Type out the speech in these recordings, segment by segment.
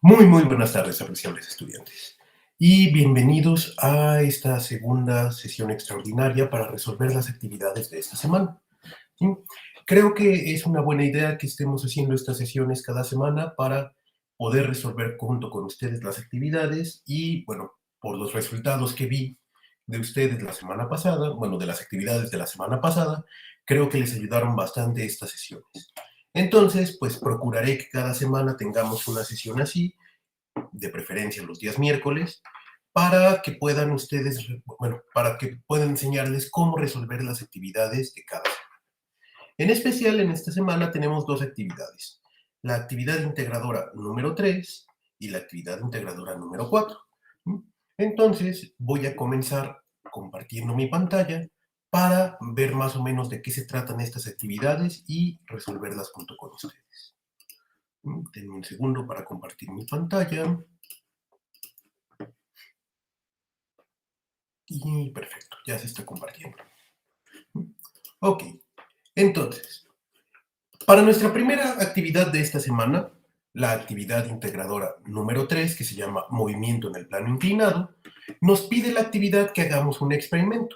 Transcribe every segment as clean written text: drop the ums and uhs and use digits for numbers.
Muy buenas tardes, apreciables estudiantes. Y bienvenidos a esta segunda sesión extraordinaria para resolver las actividades de esta semana. ¿Sí? Creo que es una buena idea que estemos haciendo estas sesiones cada semana para poder resolver junto con ustedes las actividades y, bueno, por los resultados que vi de ustedes la semana pasada, bueno, de las actividades de la semana pasada, creo que les ayudaron bastante estas sesiones. Entonces, pues procuraré que cada semana tengamos una sesión así, de preferencia los días miércoles, para que puedan ustedes, bueno, para que puedan enseñarles cómo resolver las actividades de cada semana. En especial, en esta semana tenemos dos actividades, la actividad integradora número 3 y la actividad integradora número 4. Entonces, voy a comenzar compartiendo mi pantalla para ver más o menos de qué se tratan estas actividades y resolverlas junto con ustedes. Denme un segundo para compartir mi pantalla. Y perfecto, ya se está compartiendo. Ok, entonces, para nuestra primera actividad de esta semana, la actividad integradora número 3, que se llama movimiento en el plano inclinado, nos pide la actividad que hagamos un experimento.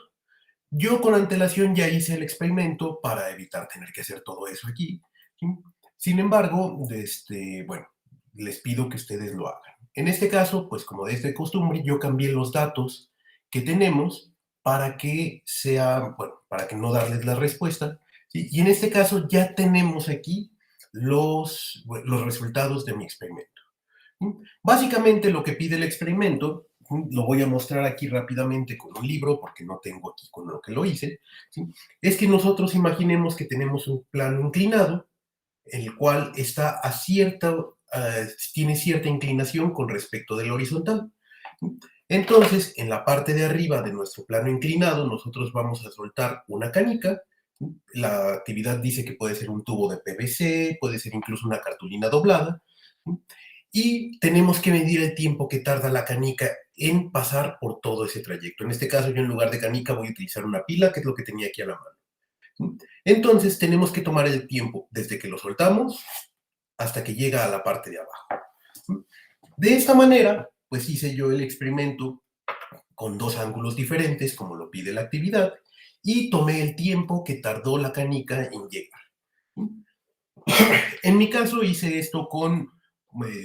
Yo con antelación ya hice el experimento para evitar tener que hacer todo eso aquí. ¿Sí? Sin embargo, bueno, les pido que ustedes lo hagan. En este caso, pues como de costumbre, yo cambié los datos que tenemos para que sea, bueno, para que no darles la respuesta. ¿Sí? Y en este caso ya tenemos aquí los resultados de mi experimento. Básicamente lo que pide el experimento, lo voy a mostrar aquí rápidamente con un libro, porque no tengo aquí con lo que lo hice, ¿sí? Es que nosotros imaginemos que tenemos un plano inclinado, el cual está tiene cierta inclinación con respecto del horizontal. Entonces, en la parte de arriba de nuestro plano inclinado, nosotros vamos a soltar una canica. La actividad dice que puede ser un tubo de PVC, puede ser incluso una cartulina doblada. Y tenemos que medir el tiempo que tarda la canica en pasar por todo ese trayecto. En este caso, yo en lugar de canica voy a utilizar una pila, que es lo que tenía aquí a la mano. Entonces, tenemos que tomar el tiempo desde que lo soltamos hasta que llega a la parte de abajo. De esta manera, pues hice yo el experimento con dos ángulos diferentes, como lo pide la actividad, y tomé el tiempo que tardó la canica en llegar. En mi caso hice esto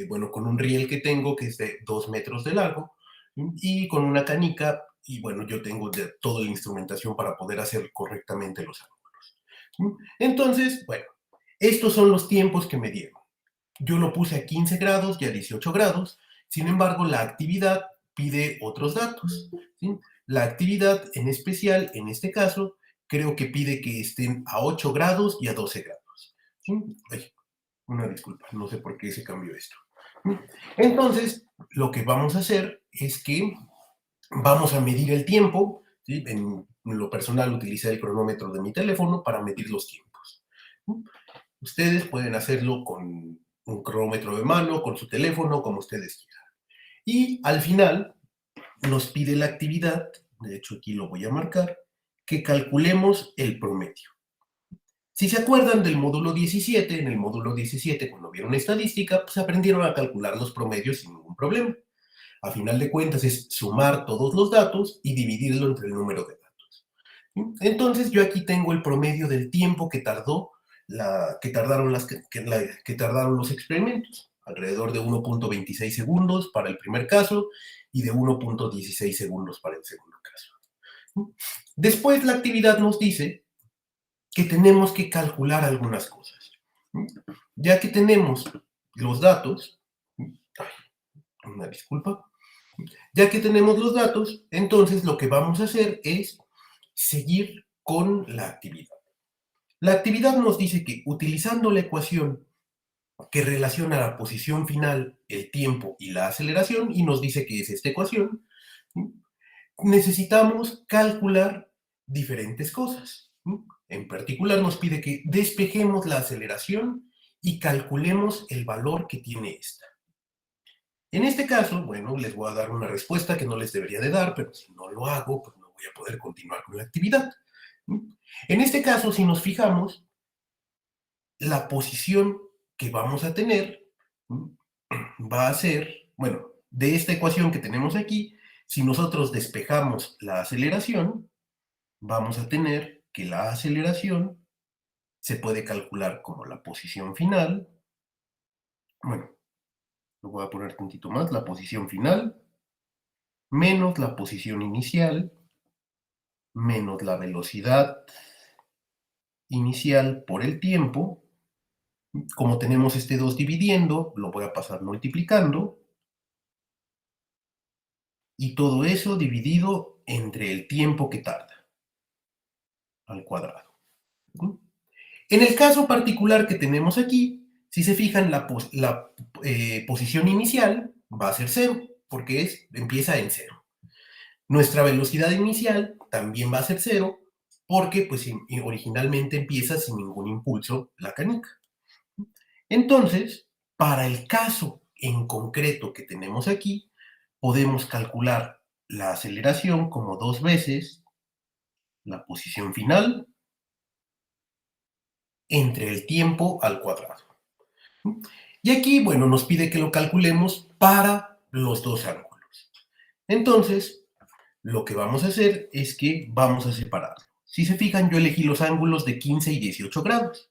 bueno, con un riel que tengo que es de 2 metros de largo y con una canica, y bueno, yo tengo toda la instrumentación para poder hacer correctamente los ángulos. Entonces, bueno, estos son los tiempos que me dieron. Yo lo puse a 15 grados y a 18 grados, sin embargo, la actividad pide otros datos. ¿Sí? La actividad en especial, en este caso, creo que pide que estén a 8 grados y a 12 grados. ¿Sí? Ay, una disculpa, no sé por qué se cambió esto. Entonces, lo que vamos a hacer es que vamos a medir el tiempo. ¿Sí? En lo personal utilicé el cronómetro de mi teléfono para medir los tiempos. Ustedes pueden hacerlo con un cronómetro de mano, con su teléfono, como ustedes quieran. Y al final nos pide la actividad, de hecho aquí lo voy a marcar, que calculemos el promedio. Si se acuerdan del módulo 17, en el módulo 17, cuando vieron estadística, pues aprendieron a calcular los promedios sin ningún problema. A final de cuentas es sumar todos los datos y dividirlo entre el número de datos. Entonces yo aquí tengo el promedio del tiempo que tardaron los experimentos, alrededor de 1.26 segundos para el primer caso y de 1.16 segundos para el segundo caso. Después la actividad nos dice que tenemos que calcular algunas cosas. Ya que tenemos los datos, una disculpa, ya que tenemos los datos, entonces lo que vamos a hacer es seguir con la actividad. La actividad nos dice que utilizando la ecuación que relaciona la posición final, el tiempo y la aceleración, y nos dice que es esta ecuación, necesitamos calcular diferentes cosas. En particular nos pide que despejemos la aceleración y calculemos el valor que tiene esta. En este caso, bueno, les voy a dar una respuesta que no les debería de dar, pero si no lo hago, pues no voy a poder continuar con la actividad. En este caso, si nos fijamos, la posición que vamos a tener va a ser, bueno, de esta ecuación que tenemos aquí, si nosotros despejamos la aceleración, vamos a tener que la aceleración se puede calcular como la posición final, bueno, lo voy a poner tantito más, la posición final menos la posición inicial menos la velocidad inicial por el tiempo. Como tenemos este 2 dividiendo, lo voy a pasar multiplicando. Y todo eso dividido entre el tiempo que tarda, al cuadrado. En el caso particular que tenemos aquí, si se fijan, la posición inicial va a ser 0, porque empieza en 0. Nuestra velocidad inicial también va a ser 0, porque pues, originalmente empieza sin ningún impulso la canica. Entonces, para el caso en concreto que tenemos aquí, podemos calcular la aceleración como 2 veces la posición final entre el tiempo al cuadrado. Y aquí, bueno, nos pide que lo calculemos para los dos ángulos. Entonces, lo que vamos a hacer es que vamos a separar. Si se fijan, yo elegí los ángulos de 15 y 18 grados.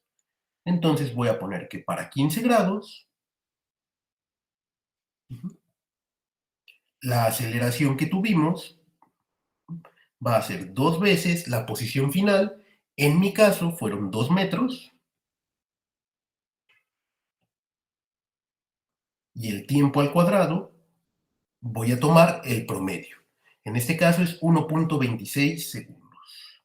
Entonces voy a poner que para 15 grados, la aceleración que tuvimos va a ser 2 veces la posición final. En mi caso fueron 2 metros. Y el tiempo al cuadrado, voy a tomar el promedio. En este caso es 1.26 segundos.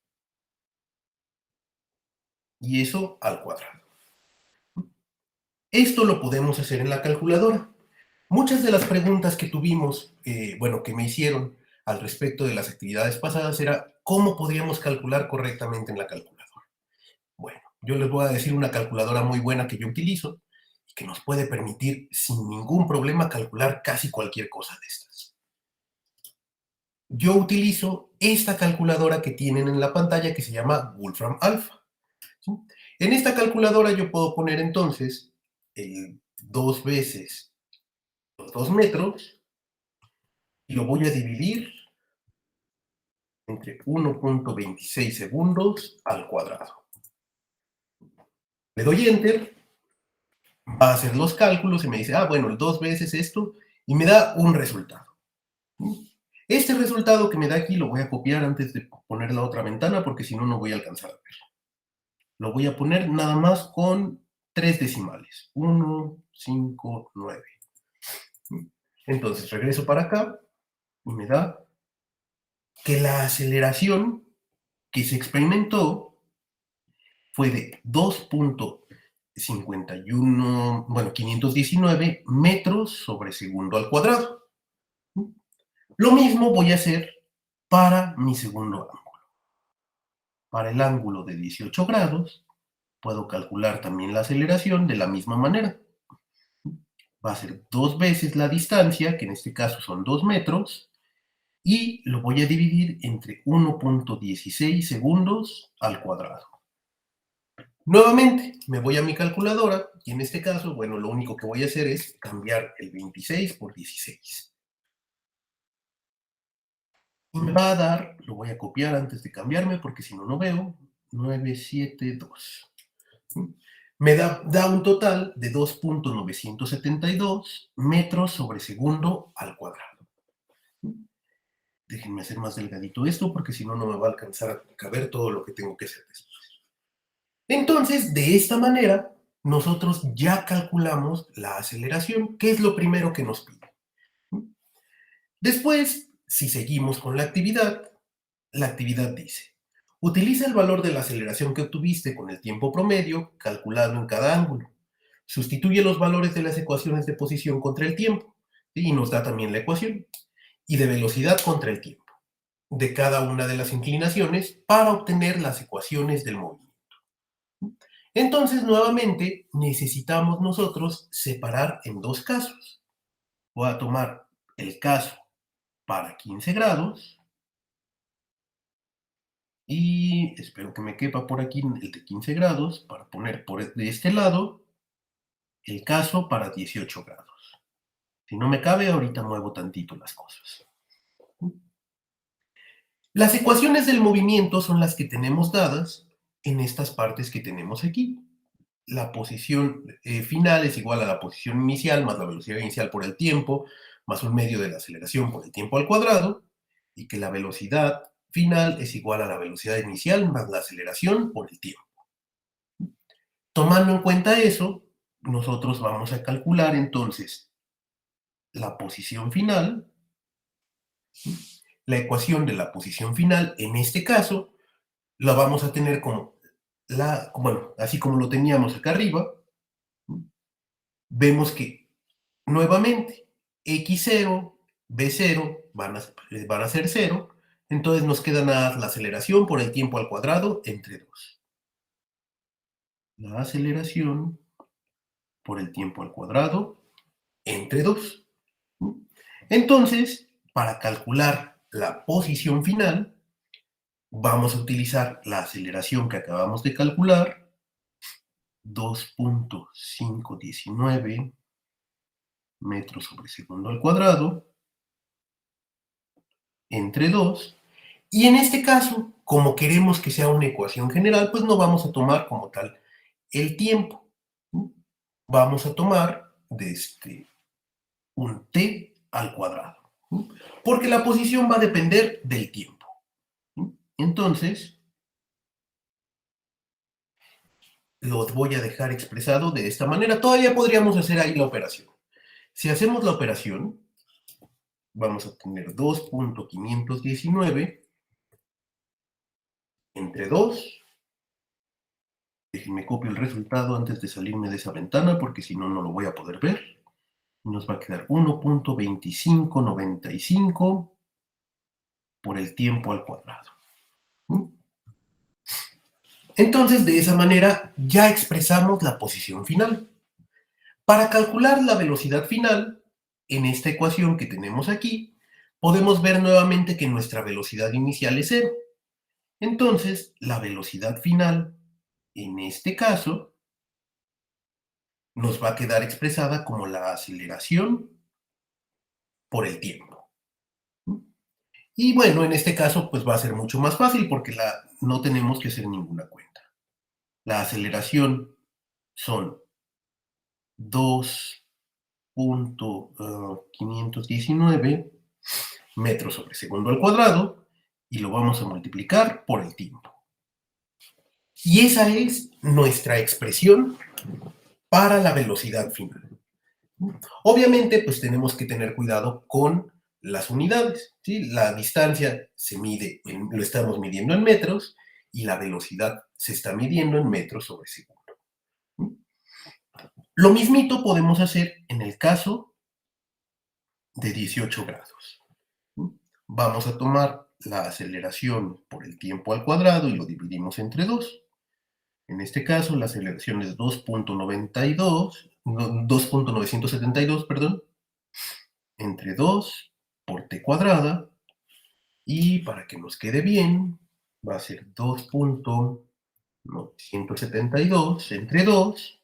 Y eso al cuadrado. Esto lo podemos hacer en la calculadora. Muchas de las preguntas que tuvimos, bueno, que me hicieron al respecto de las actividades pasadas era cómo podríamos calcular correctamente en la calculadora. Bueno, yo les voy a decir una calculadora muy buena que yo utilizo y que nos puede permitir sin ningún problema calcular casi cualquier cosa de estas. Yo utilizo esta calculadora que tienen en la pantalla que se llama Wolfram Alpha. ¿Sí? En esta calculadora yo puedo poner entonces 2 veces los 2 metros y lo voy a dividir entre 1.26 segundos al cuadrado. Le doy Enter, va a hacer los cálculos y me dice, bueno, 2 veces esto, y me da un resultado. Este resultado que me da aquí lo voy a copiar antes de poner la otra ventana porque si no, no voy a alcanzar a ver. Lo voy a poner nada más con 3 decimales. 1, 5, 9. Entonces regreso para acá y me da que la aceleración que se experimentó fue de 2.51, bueno, 519 metros sobre segundo al cuadrado. Lo mismo voy a hacer para mi segundo ángulo. Para el ángulo de 18 grados, puedo calcular también la aceleración de la misma manera. Va a ser 2 veces la distancia, que en este caso son 2 metros, y lo voy a dividir entre 1.16 segundos al cuadrado. Nuevamente, me voy a mi calculadora y en este caso, bueno, lo único que voy a hacer es cambiar el 26 por 16. Y me va a dar, lo voy a copiar antes de cambiarme porque si no, no veo, 972. Me da un total de 2.972 metros sobre segundo al cuadrado. Déjenme hacer más delgadito esto porque si no, no me va a alcanzar a caber todo lo que tengo que hacer después. Entonces, de esta manera, nosotros ya calculamos la aceleración, que es lo primero que nos pide. Después, si seguimos con la actividad dice, utiliza el valor de la aceleración que obtuviste con el tiempo promedio calculado en cada ángulo. Sustituye los valores de las ecuaciones de posición contra el tiempo, ¿sí? Y nos da también la ecuación, y de velocidad contra el tiempo, de cada una de las inclinaciones para obtener las ecuaciones del movimiento. Entonces, nuevamente, necesitamos nosotros separar en dos casos. Voy a tomar el caso para 15 grados y espero que me quepa por aquí el de 15 grados para poner de este lado el caso para 18 grados. Si no me cabe, ahorita muevo tantito las cosas. Las ecuaciones del movimiento son las que tenemos dadas en estas partes que tenemos aquí. La posición final es igual a la posición inicial más la velocidad inicial por el tiempo, más un medio de la aceleración por el tiempo al cuadrado, y que la velocidad final es igual a la velocidad inicial más la aceleración por el tiempo. Tomando en cuenta eso, nosotros vamos a calcular entonces la posición final, la ecuación de la posición final, en este caso, la vamos a tener como, bueno, así como lo teníamos acá arriba. Vemos que, nuevamente, x0, b0 van a ser 0, entonces nos queda nada más la aceleración por el tiempo al cuadrado entre 2. La aceleración por el tiempo al cuadrado entre 2. Entonces, para calcular la posición final, vamos a utilizar la aceleración que acabamos de calcular, 2.519 metros sobre segundo al cuadrado, entre 2. Y en este caso, como queremos que sea una ecuación general, pues no vamos a tomar como tal el tiempo. Vamos a tomar un t al cuadrado, porque la posición va a depender del tiempo. Entonces, lo voy a dejar expresado de esta manera. Todavía podríamos hacer ahí la operación. Si hacemos la operación, vamos a tener 2.519 entre 2. Déjenme copio el resultado antes de salirme de esa ventana, porque si no, no lo voy a poder ver. Nos va a quedar 1.2595 por el tiempo al cuadrado. Entonces, de esa manera, ya expresamos la posición final. Para calcular la velocidad final, en esta ecuación que tenemos aquí, podemos ver nuevamente que nuestra velocidad inicial es 0. Entonces, la velocidad final, en este caso, nos va a quedar expresada como la aceleración por el tiempo. Y bueno, en este caso, pues va a ser mucho más fácil porque no tenemos que hacer ninguna cuenta. La aceleración son 2.519 metros sobre segundo al cuadrado y lo vamos a multiplicar por el tiempo. Y esa es nuestra expresión para la velocidad final. Obviamente, pues tenemos que tener cuidado con las unidades, ¿sí? La distancia se mide, lo estamos midiendo en metros y la velocidad se está midiendo en metros sobre segundo. Lo mismito podemos hacer en el caso de 18 grados. Vamos a tomar la aceleración por el tiempo al cuadrado y lo dividimos entre 2. En este caso, la aceleración es 2.972, perdón, entre 2 por t cuadrada, y para que nos quede bien, va a ser 2.972 entre 2,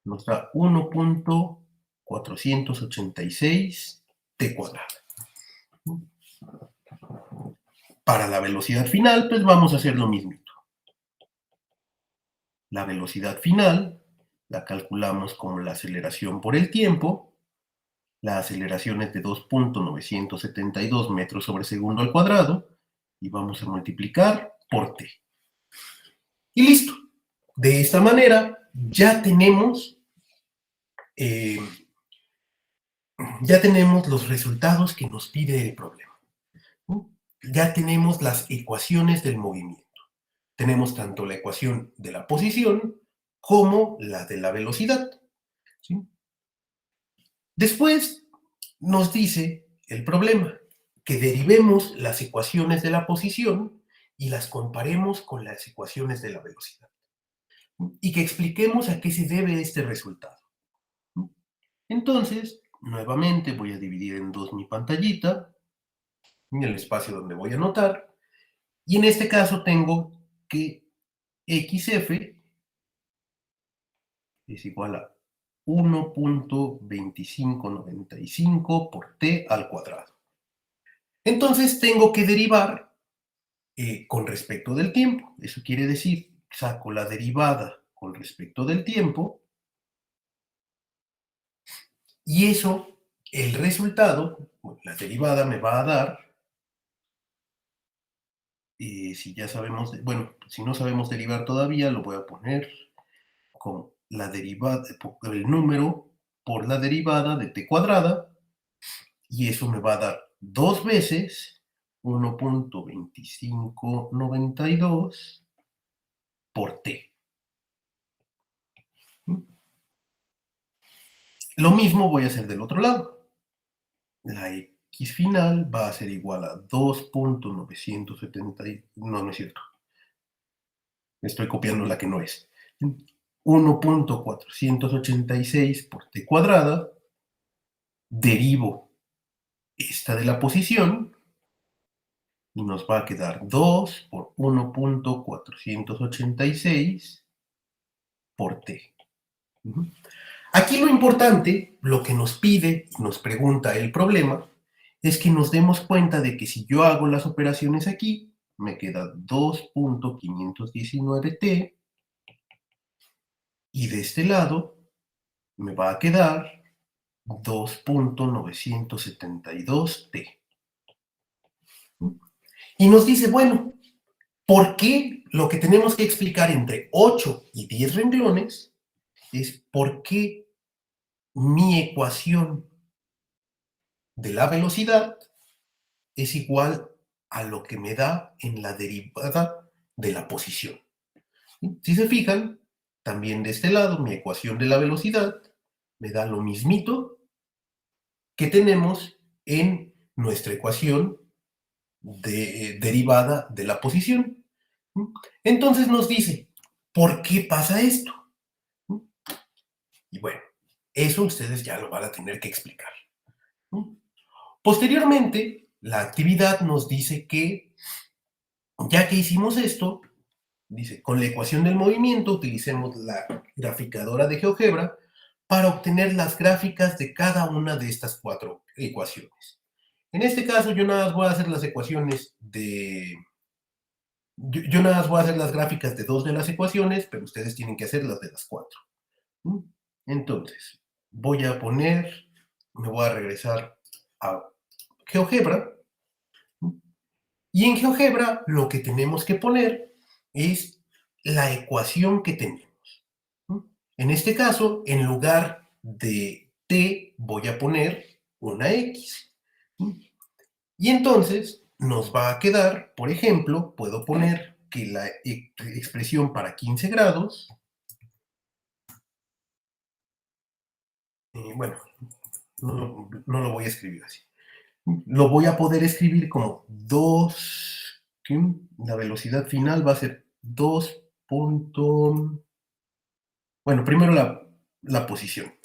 nos da 1.486 t cuadrada. Para la velocidad final, pues vamos a hacer lo mismo. La velocidad final la calculamos como la aceleración por el tiempo. La aceleración es de 2.972 metros sobre segundo al cuadrado y vamos a multiplicar por t. Y listo. De esta manera ya tenemos los resultados que nos pide el problema. Ya tenemos las ecuaciones del movimiento. Tenemos tanto la ecuación de la posición como la de la velocidad. ¿Sí? Después nos dice el problema que derivemos las ecuaciones de la posición y las comparemos con las ecuaciones de la velocidad. Y que expliquemos a qué se debe este resultado. Entonces, nuevamente voy a dividir en 2 mi pantallita, en el espacio donde voy a anotar, y en este caso tengo que xf es igual a 1.2595 por t al cuadrado. Entonces tengo que derivar con respecto del tiempo. Eso quiere decir, saco la derivada con respecto del tiempo y eso, el resultado, la derivada me va a dar, si ya sabemos, bueno, si no sabemos derivar todavía, lo voy a poner con la derivada, el número por la derivada de t cuadrada, y eso me va a dar 2 veces 1.2592 por t. Lo mismo voy a hacer del otro lado. La x final va a ser igual a 2.970, no, no es cierto, estoy copiando la que no es. 1.486 por t cuadrada, derivo esta de la posición y nos va a quedar 2 por 1.486 por t. Aquí lo importante, lo que nos pide y nos pregunta el problema, es que nos demos cuenta de que si yo hago las operaciones aquí, me queda 2.519t y de este lado me va a quedar 2.972t. Y nos dice, bueno, ¿por qué lo que tenemos que explicar entre 8 y 10 renglones es por qué mi ecuación de la velocidad es igual a lo que me da en la derivada de la posición? Si se fijan, también de este lado, mi ecuación de la velocidad me da lo mismito que tenemos en nuestra ecuación derivada de la posición. Entonces nos dice, ¿por qué pasa esto? Y bueno, eso ustedes ya lo van a tener que explicar. Posteriormente, la actividad nos dice que, ya que hicimos esto, dice, con la ecuación del movimiento utilicemos la graficadora de GeoGebra para obtener las gráficas de cada una de estas 4 ecuaciones. En este caso, yo nada más voy a hacer las ecuaciones de... Yo nada más voy a hacer las gráficas de 2 de las ecuaciones, pero ustedes tienen que hacer las de las 4. Entonces, voy a poner, me voy a regresar a GeoGebra, y en GeoGebra lo que tenemos que poner es la ecuación que tenemos. En este caso, en lugar de t, voy a poner una x. Y entonces nos va a quedar, por ejemplo, puedo poner que la expresión para 15 grados, bueno, no lo voy a escribir así. Lo voy a poder escribir como 2, la velocidad final va a ser 2. Bueno, primero la posición.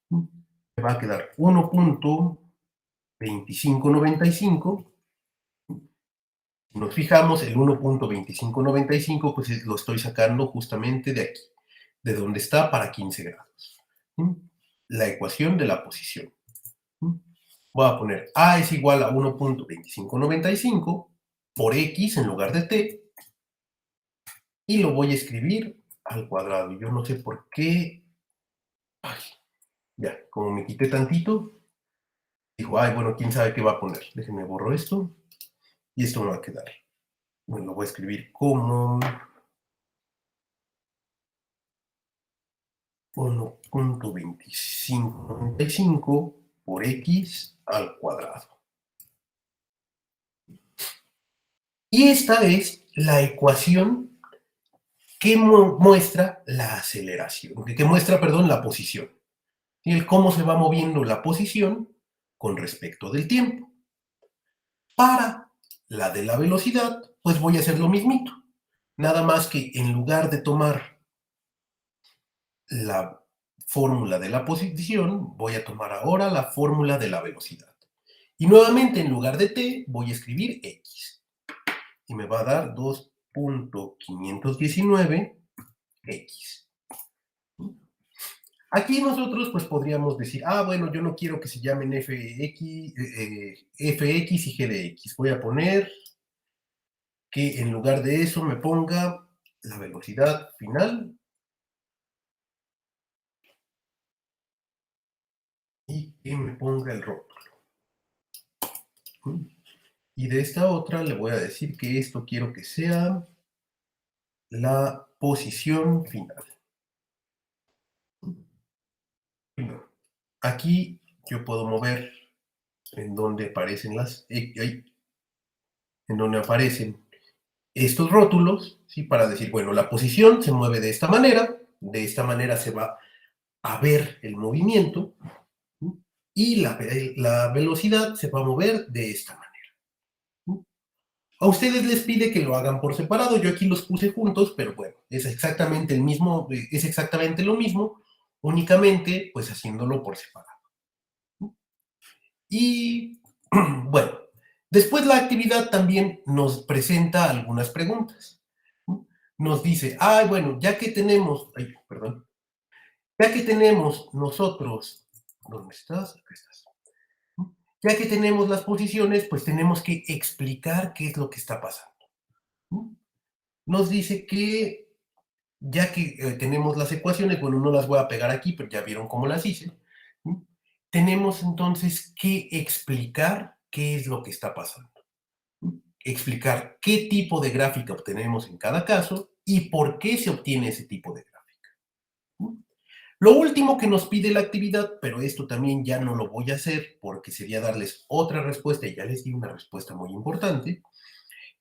Me va a quedar 1.2595. Si nos fijamos, el 1.2595, pues lo estoy sacando justamente de aquí, de donde está para 15 grados. La ecuación de la posición. Voy a poner A es igual a 1.2595 por X en lugar de T, y lo voy a escribir al cuadrado. Y yo no sé por qué. Ay, ya, como me quité tantito, dijo, ay, bueno, quién sabe qué va a poner. Déjenme borro esto, y esto me va a quedar. Bueno, lo voy a escribir como 1.2595 por X al cuadrado. Y esta es la ecuación que muestra la aceleración, que muestra, perdón, la posición. Y el cómo se va moviendo la posición con respecto del tiempo. Para la de la velocidad, pues voy a hacer lo mismito. Nada más que en lugar de tomar la fórmula de la posición, voy a tomar ahora la fórmula de la velocidad. Y nuevamente, en lugar de t, voy a escribir x. Y me va a dar 2.519x. Aquí nosotros pues podríamos decir, ah, bueno, yo no quiero que se llamen fx y g de x. Voy a poner que en lugar de eso me ponga la velocidad final y que me ponga el rótulo. Y de esta otra le voy a decir que esto quiero que sea la posición final. Aquí yo puedo mover en donde aparecen en donde aparecen estos rótulos, ¿sí? Para decir, bueno, la posición se mueve de esta manera se va a ver el movimiento, ¿sí? Y la velocidad se va a mover de esta manera. ¿Sí? A ustedes les pide que lo hagan por separado, yo aquí los puse juntos, pero bueno, es exactamente es exactamente lo mismo, únicamente pues haciéndolo por separado. Y bueno, después la actividad también nos presenta algunas preguntas. Nos dice, ay, bueno, ya que tenemos, ay, perdón, ya que tenemos nosotros, ¿dónde estás? Acá estás. Ya que tenemos las posiciones, pues tenemos que explicar qué es lo que está pasando. Nos dice que ya que tenemos las ecuaciones, bueno, no las voy a pegar aquí, pero ya vieron cómo las hice. Tenemos entonces que explicar qué es lo que está pasando. Explicar qué tipo de gráfica obtenemos en cada caso y por qué se obtiene ese tipo de gráfica. Lo último que nos pide la actividad, pero esto también ya no lo voy a hacer porque sería darles otra respuesta y ya les di una respuesta muy importante,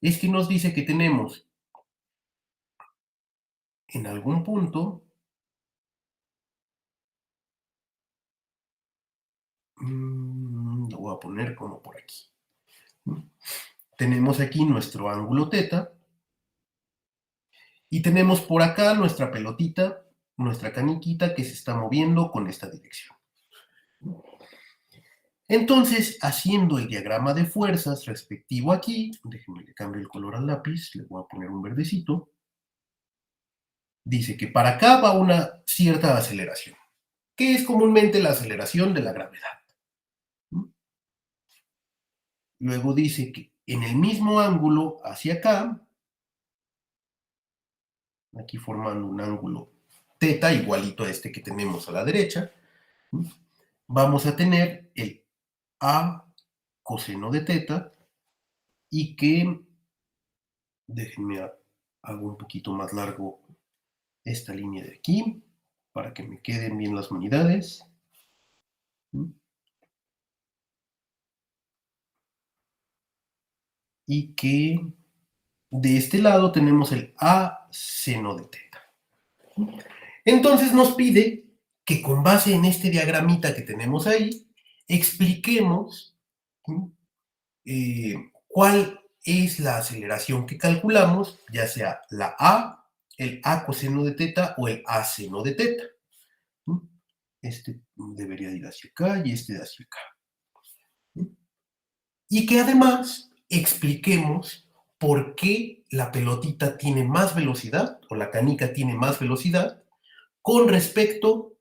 es que nos dice que tenemos en algún punto, lo voy a poner como por aquí. Tenemos aquí nuestro ángulo teta y tenemos por acá nuestra pelotita, nuestra caniquita que se está moviendo con esta dirección. Entonces, haciendo el diagrama de fuerzas respectivo aquí, déjenme le cambio el color al lápiz, le voy a poner un verdecito, dice que para acá va una cierta aceleración, que es comúnmente la aceleración de la gravedad. Luego dice que en el mismo ángulo hacia acá, aquí formando un ángulo teta igualito a este que tenemos a la derecha, vamos a tener el A coseno de teta y que, déjenme hago un poquito más largo esta línea de aquí para que me queden bien las unidades. Y que de este lado tenemos el A seno de teta. Entonces nos pide que con base en este diagramita que tenemos ahí, expliquemos cuál es la aceleración que calculamos, ya sea la A, el A coseno de teta o el A seno de teta. Este debería ir hacia acá y este de hacia acá. Y que además expliquemos por qué la pelotita tiene más velocidad o la canica tiene más velocidad con respecto,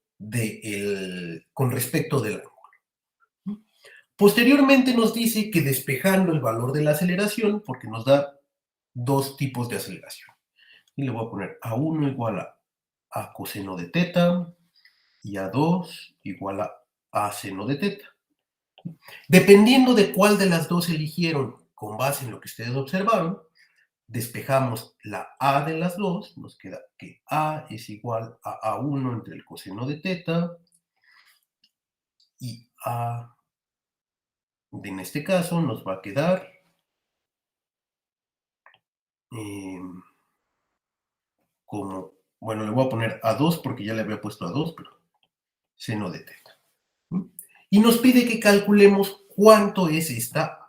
con respecto del ángulo. Posteriormente nos dice que despejando el valor de la aceleración, porque nos da dos tipos de aceleración. Y le voy a poner A1 igual a coseno de teta y A2 igual a seno de teta. Dependiendo de cuál de las dos eligieron con base en lo que ustedes observaron, despejamos la A de las dos, nos queda que A es igual a A1 entre el coseno de teta y A, en este caso, nos va a quedar como, bueno, le voy a poner A2 porque ya le había puesto A2, pero seno de teta. Y nos pide que calculemos cuánto es esta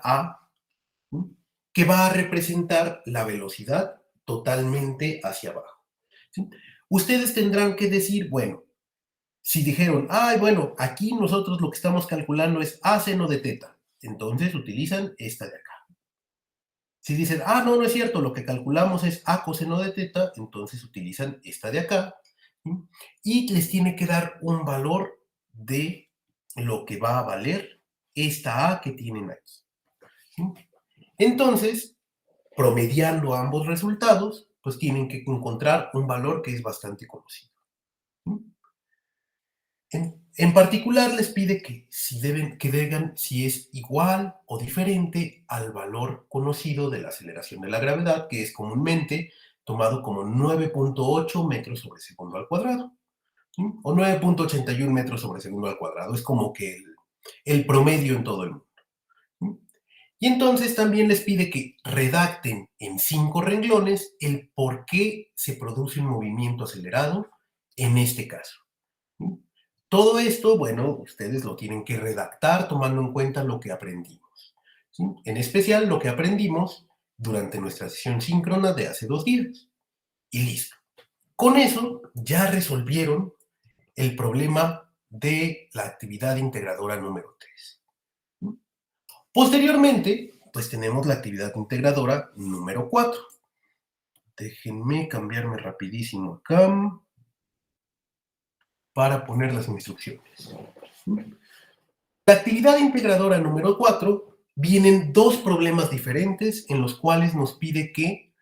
A que va a representar la velocidad totalmente hacia abajo. ¿Sí? Ustedes tendrán que decir, bueno, si dijeron, ay, bueno, aquí nosotros lo que estamos calculando es A seno de teta, entonces utilizan esta de acá. Si dicen, ah, no, no es cierto, lo que calculamos es A coseno de teta, entonces utilizan esta de acá. ¿sí? Y les tiene que dar un valor de lo que va a valer esta A que tienen aquí. ¿Sí? Entonces, promediando ambos resultados, pues tienen que encontrar un valor que es bastante conocido. ¿Sí? En particular les pide que digan si es igual o diferente al valor conocido de la aceleración de la gravedad, que es comúnmente tomado como 9.8 metros sobre segundo al cuadrado, ¿sí? O 9.81 metros sobre segundo al cuadrado. Es como que el promedio en todo el mundo. ¿Sí? Y entonces también les pide que redacten en 5 renglones el por qué se produce un movimiento acelerado en este caso. ¿Sí? Todo esto, bueno, ustedes lo tienen que redactar tomando en cuenta lo que aprendimos. ¿Sí? En especial lo que aprendimos durante nuestra sesión síncrona de hace 2 días. Y listo. Con eso ya resolvieron el problema de la actividad integradora número 3. Posteriormente, pues tenemos la actividad integradora número 4. Déjenme cambiarme rapidísimo acá para poner las instrucciones. La actividad integradora número 4 vienen dos problemas diferentes en los cuales nos pide que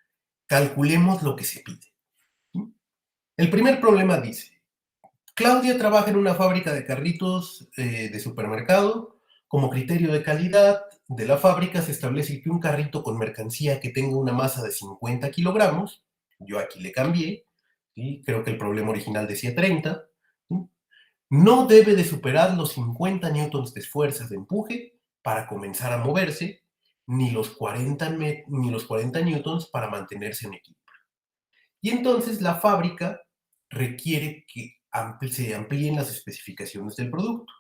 calculemos lo que se pide. El primer problema dice, Claudia trabaja en una fábrica de carritos de supermercado. Como criterio de calidad de la fábrica se establece que un carrito con mercancía que tenga una masa de 50 kilogramos, yo aquí le cambié, ¿sí? Creo que el problema original decía 30, ¿sí? No debe de superar los 50 newtons de fuerzas de empuje para comenzar a moverse, ni los 40 newtons para mantenerse en equilibrio. Y entonces la fábrica requiere que se amplíen las especificaciones del producto.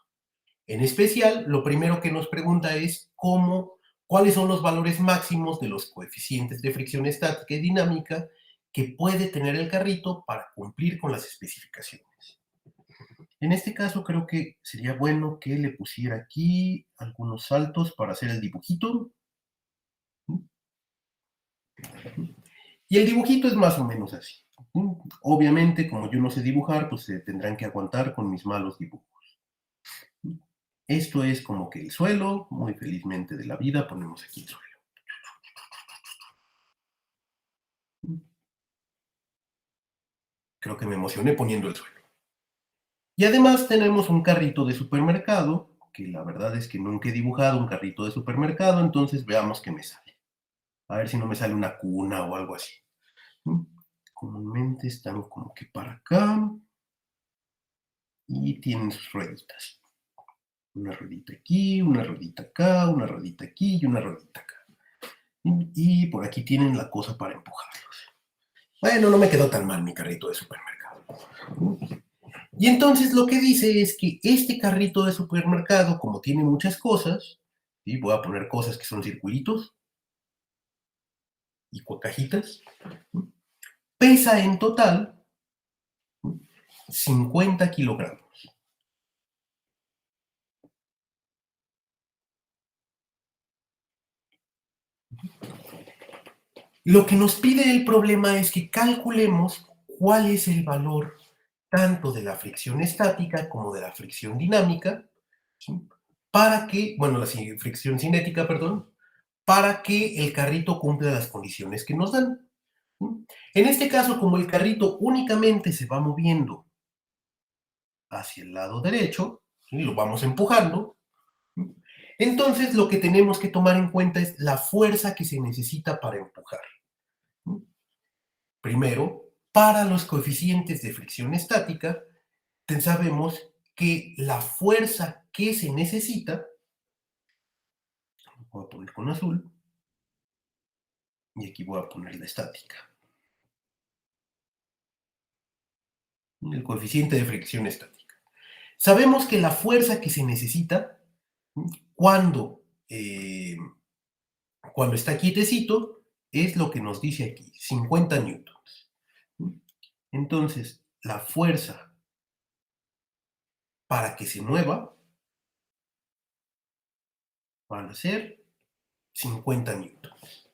En especial, lo primero que nos pregunta es cuáles son los valores máximos de los coeficientes de fricción estática y dinámica que puede tener el carrito para cumplir con las especificaciones. En este caso, creo que sería bueno que le pusiera aquí algunos saltos para hacer el dibujito. Y el dibujito es más o menos así. Obviamente, como yo no sé dibujar, pues se tendrán que aguantar con mis malos dibujos. Esto es como que el suelo, muy felizmente de la vida, ponemos aquí el suelo. Creo que me emocioné poniendo el suelo. Y además tenemos un carrito de supermercado, que la verdad es que nunca he dibujado un carrito de supermercado, entonces veamos qué me sale. A ver si no me sale una cuna o algo así. Comúnmente están como que para acá y tienen sus rueditas. Una ruedita aquí, una ruedita acá, una ruedita aquí y una ruedita acá. Y por aquí tienen la cosa para empujarlos. Bueno, no me quedó tan mal mi carrito de supermercado. Y entonces lo que dice es que este carrito de supermercado, como tiene muchas cosas, ¿sí? Voy a poner cosas que son circulitos y cajitas, pesa en total 50 kilogramos. Lo que nos pide el problema es que calculemos cuál es el valor tanto de la fricción estática como de la fricción dinámica, ¿sí? Para que, bueno, la fricción cinética, perdón, para que el carrito cumpla las condiciones que nos dan. ¿Sí? En este caso, como el carrito únicamente se va moviendo hacia el lado derecho, ¿sí? Lo vamos empujando, ¿sí? Entonces lo que tenemos que tomar en cuenta es la fuerza que se necesita para empujar. ¿Sí? Primero, para los coeficientes de fricción estática, sabemos que la fuerza que se necesita, voy a poner con azul, y aquí voy a poner la estática. El coeficiente de fricción estática. Sabemos que la fuerza que se necesita cuando, cuando está quietecito es lo que nos dice aquí, 50 newtons. Entonces, la fuerza para que se mueva van a ser 50 newtons.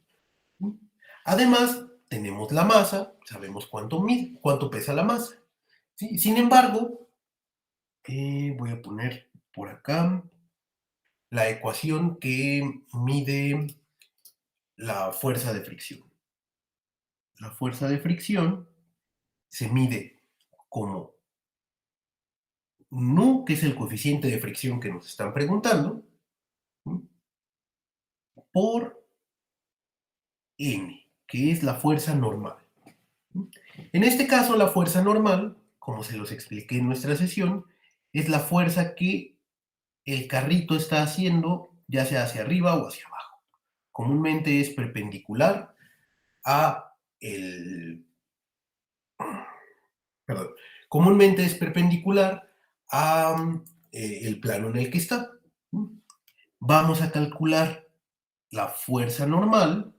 Además, tenemos la masa, sabemos cuánto pesa la masa. ¿sí? Sin embargo, voy a poner por acá la ecuación que mide la fuerza de fricción. La fuerza de fricción se mide como nu, que es el coeficiente de fricción que nos están preguntando, ¿sí? Por n, que es la fuerza normal. En este caso, la fuerza normal, como se los expliqué en nuestra sesión, es la fuerza que el carrito está haciendo, ya sea hacia arriba o hacia abajo. Comúnmente es perpendicular a el... Perdón. Comúnmente es perpendicular a el plano en el que está. Vamos a calcular la fuerza normal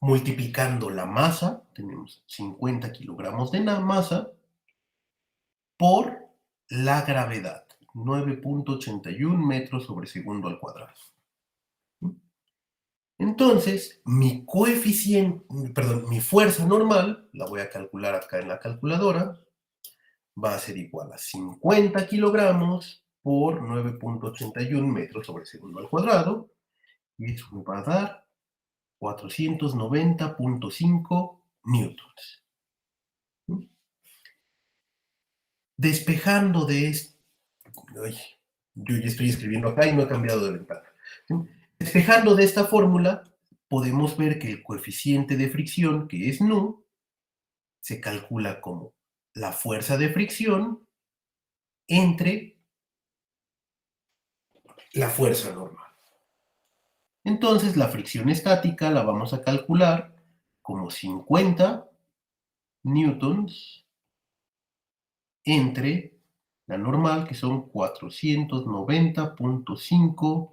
multiplicando la masa, tenemos 50 kilogramos de masa, por la gravedad, 9.81 metros sobre segundo al cuadrado. Entonces, mi coeficiente, perdón, mi fuerza normal, la voy a calcular acá en la calculadora, va a ser igual a 50 kilogramos por 9.81 metros sobre segundo al cuadrado, y eso me va a dar 490.5 newtons. Despejando de esto, yo ya estoy escribiendo acá y no he cambiado de ventana. Despejando de esta fórmula, podemos ver que el coeficiente de fricción, que es nu, se calcula como la fuerza de fricción entre la fuerza normal. Entonces, la fricción estática la vamos a calcular como 50 newtons entre la normal, que son 490.5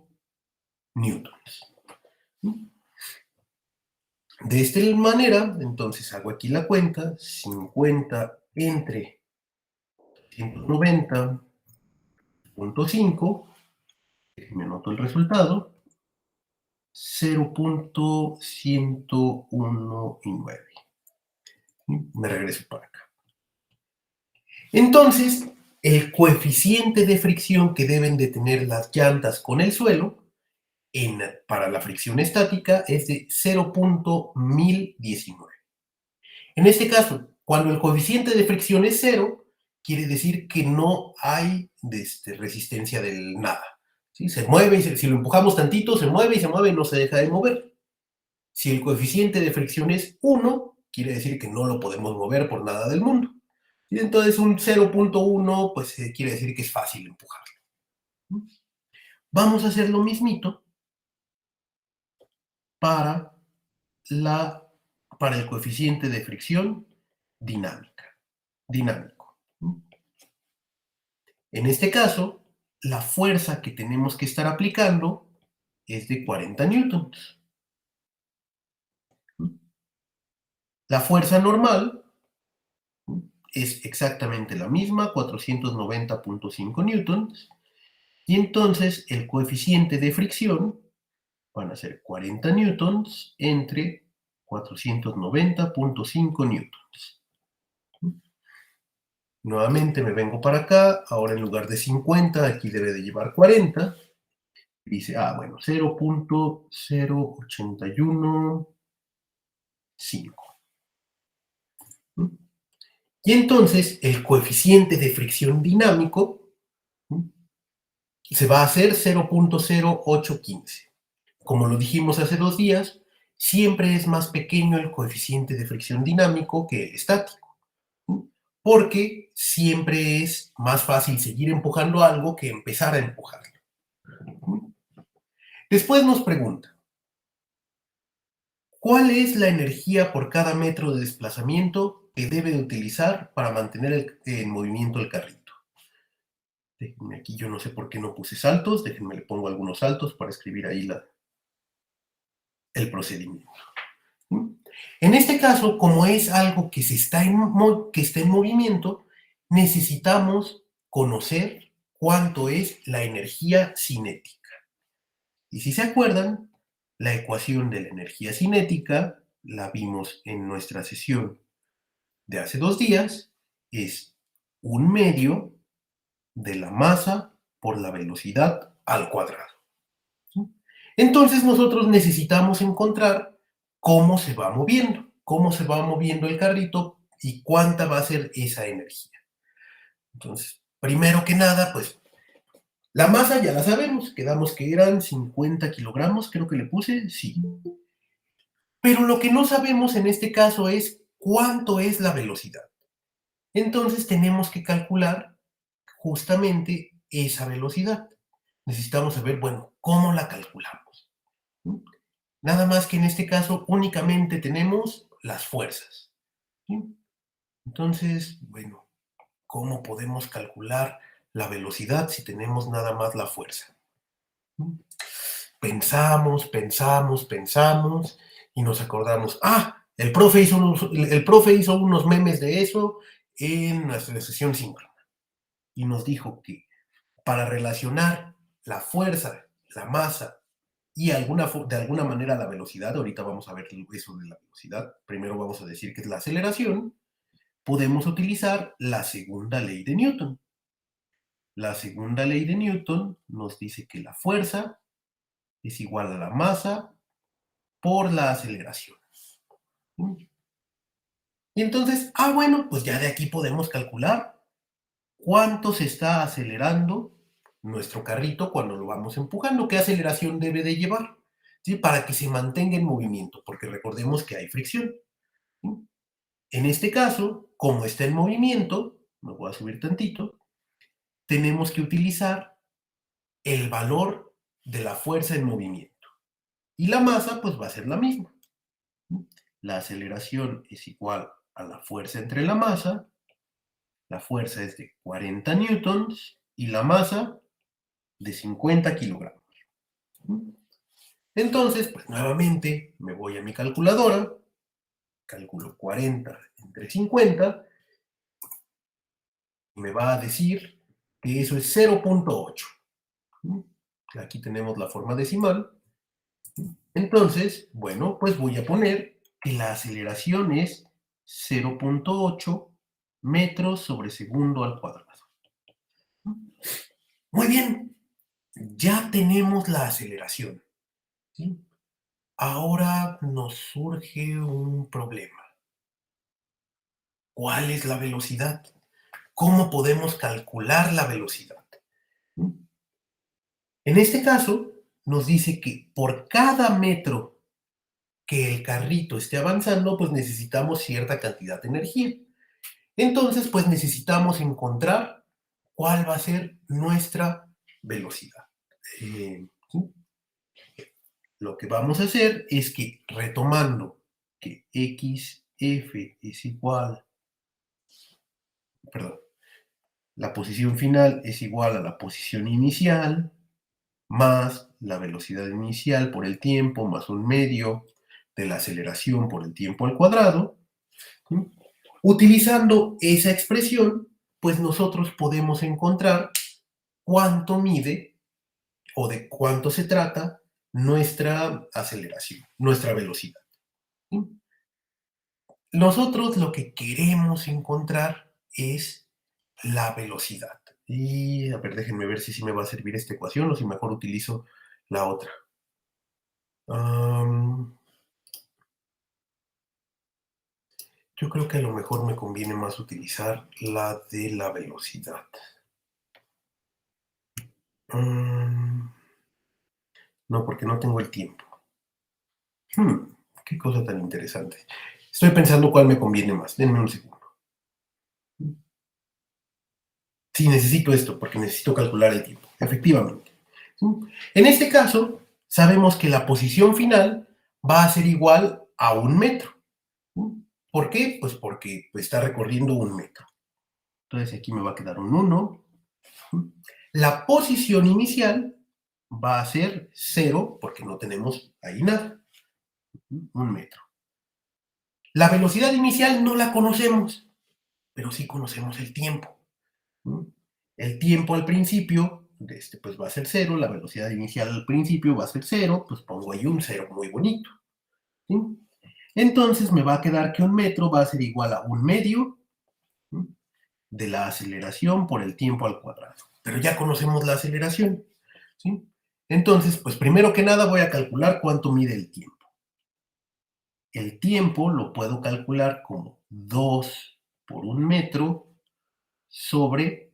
newtons. De esta manera, entonces hago aquí la cuenta, 50 entre 190.5, me anoto el resultado, 0.119. Me regreso para acá. Entonces, el coeficiente de fricción que deben de tener las llantas con el suelo para la fricción estática es de 0.1019. En este caso, cuando el coeficiente de fricción es cero, quiere decir que no hay resistencia del nada. ¿Sí? Se mueve, si lo empujamos tantito, se mueve y no se deja de mover. Si el coeficiente de fricción es 1, quiere decir que no lo podemos mover por nada del mundo. Y entonces un 0.1 pues quiere decir que es fácil empujarlo. Vamos a hacer lo mismito para, para el coeficiente de fricción dinámico. En este caso, la fuerza que tenemos que estar aplicando es de 40 newtons. La fuerza normal es exactamente la misma, 490.5 newtons, y entonces el coeficiente de fricción van a ser 40 newtons entre 490.5 newtons. Nuevamente me vengo para acá, ahora en lugar de 50, aquí debe de llevar 40. Dice, bueno, 0.0815. Y entonces el coeficiente de fricción dinámico se va a hacer 0.0815. Como lo dijimos hace 2 días, siempre es más pequeño el coeficiente de fricción dinámico que el estático, porque siempre es más fácil seguir empujando algo que empezar a empujarlo. Después nos pregunta, ¿cuál es la energía por cada metro de desplazamiento que debe de utilizar para mantener en movimiento el carrito? Déjenme aquí, yo no sé por qué no puse saltos, déjenme le pongo algunos saltos para escribir ahí el procedimiento. En este caso, como es algo que, está en movimiento, necesitamos conocer cuánto es la energía cinética. Y si se acuerdan, la ecuación de la energía cinética la vimos en nuestra sesión de hace 2 días es 1/2 de la masa por la velocidad al cuadrado. ¿Sí? Entonces nosotros necesitamos encontrar cómo se va moviendo el carrito y cuánta va a ser esa energía. Entonces, primero que nada, pues la masa ya la sabemos, quedamos que eran 50 kilogramos, creo que le puse, sí. Pero lo que no sabemos en este caso es cuánto es la velocidad. Entonces tenemos que calcular justamente esa velocidad. Necesitamos saber, bueno, ¿cómo la calculamos? ¿Sí? Nada más que en este caso únicamente tenemos las fuerzas. ¿Sí? Entonces, bueno, ¿cómo podemos calcular la velocidad si tenemos nada más la fuerza? ¿Sí? Pensamos y nos acordamos, el profe hizo unos memes de eso en nuestra sesión síncrona y nos dijo que para relacionar la fuerza, la masa y de alguna manera la velocidad, ahorita vamos a ver eso de la velocidad, primero vamos a decir que es la aceleración, podemos utilizar la segunda ley de Newton. La segunda ley de Newton nos dice que la fuerza es igual a la masa por la aceleración. Y entonces, bueno, pues ya de aquí podemos calcular cuánto se está acelerando nuestro carrito cuando lo vamos empujando, qué aceleración debe de llevar, ¿sí? Para que se mantenga en movimiento, porque recordemos que hay fricción. ¿Sí? En este caso, como está en movimiento, me voy a subir tantito, tenemos que utilizar el valor de la fuerza en movimiento. Y la masa, pues va a ser la misma. La aceleración es igual a la fuerza entre la masa. La fuerza es de 40 newtons y la masa de 50 kilogramos. Entonces, pues nuevamente me voy a mi calculadora, calculo 40 entre 50 y me va a decir que eso es 0.8. Aquí tenemos la forma decimal. Entonces, bueno, pues voy a poner que la aceleración es 0.8 metros sobre segundo al cuadrado. Muy bien, ya tenemos la aceleración. ¿Sí? Ahora nos surge un problema. ¿Cuál es la velocidad? ¿Cómo podemos calcular la velocidad? ¿Mm? En este caso, nos dice que por cada metro que el carrito esté avanzando, pues necesitamos cierta cantidad de energía. Entonces, pues necesitamos encontrar cuál va a ser nuestra velocidad. ¿Sí? Lo que vamos a hacer es que retomando que xf es igual, perdón, la posición final es igual a la posición inicial más la velocidad inicial por el tiempo más 1/2 de la aceleración por el tiempo al cuadrado. ¿Sí? Utilizando esa expresión, pues nosotros podemos encontrar cuánto mide o de cuánto se trata nuestra aceleración, nuestra velocidad. ¿Sí? Nosotros lo que queremos encontrar es la velocidad. Y a ver, déjenme ver si me va a servir esta ecuación o si mejor utilizo la otra. Yo creo que a lo mejor me conviene más utilizar la de la velocidad. No, porque no tengo el tiempo. Qué cosa tan interesante. Estoy pensando cuál me conviene más. Denme un segundo. Sí, necesito esto porque necesito calcular el tiempo. Efectivamente. ¿Sí? En este caso, sabemos que la posición final va a ser igual a 1 metro. ¿Sí? ¿Por qué? Pues porque está recorriendo 1 metro. Entonces aquí me va a quedar un 1. ¿Sí? La posición inicial va a ser 0 porque no tenemos ahí nada. 1 metro. La velocidad inicial no la conocemos, pero sí conocemos el tiempo. ¿Sí? El tiempo al principio, pues va a ser 0, la velocidad inicial al principio va a ser 0, pues pongo ahí un 0 muy bonito. ¿Sí? Entonces me va a quedar que 1 metro va a ser igual a 1/2 de la aceleración por el tiempo al cuadrado. Pero ya conocemos la aceleración, ¿sí? Entonces, pues primero que nada voy a calcular cuánto mide el tiempo. El tiempo lo puedo calcular como 2 por 1 metro sobre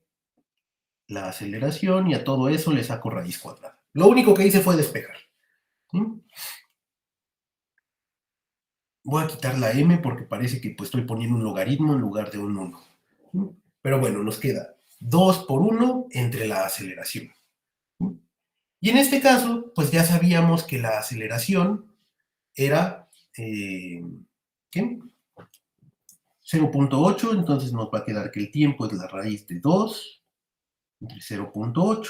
la aceleración y a todo eso le saco raíz cuadrada. Lo único que hice fue despejar. ¿Sí? Voy a quitar la m porque parece que pues, estoy poniendo un logaritmo en lugar de un 1. ¿Sí? Pero bueno, nos queda 2 por 1 entre la aceleración. ¿Sí? Y en este caso, pues ya sabíamos que la aceleración era ¿qué? 0.8, entonces nos va a quedar que el tiempo es la raíz de 2 entre 0.8.